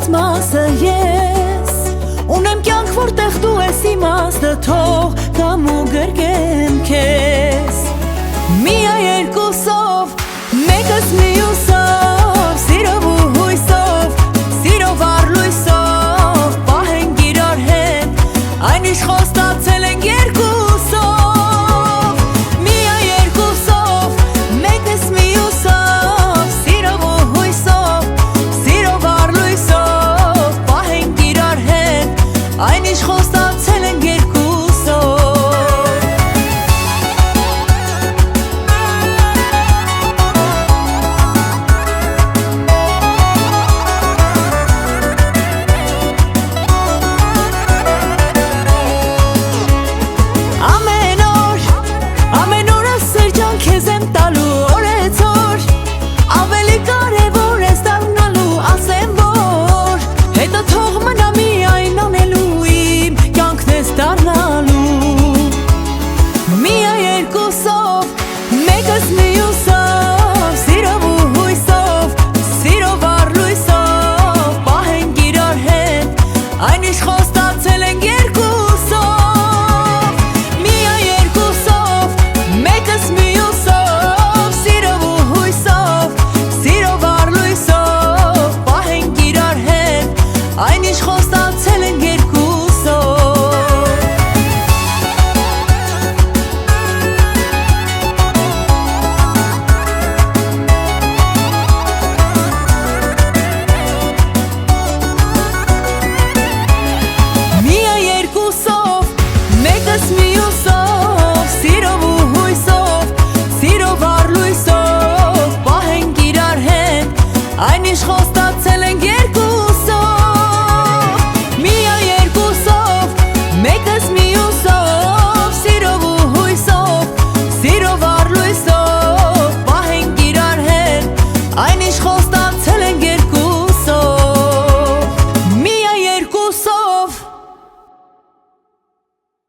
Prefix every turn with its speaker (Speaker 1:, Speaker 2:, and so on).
Speaker 1: մնացած մասը ես ունեմ կյանք, որտեղ դու ես իմաստը, թող կամ ու գրկեմ քեզ միա երկուսով, մեկս մյուսով, սիրով ու հույսով, սիրով առլույսով, պահենք իրար հետ, այն ինչ խոստացել ենք երկուսով, միա երկուսով, մեկս մյուսով, սիրով ու հույսով, սիրով առլույսով, պահենք իրար հետ, այն ինչ խոստացել ենք երկուսով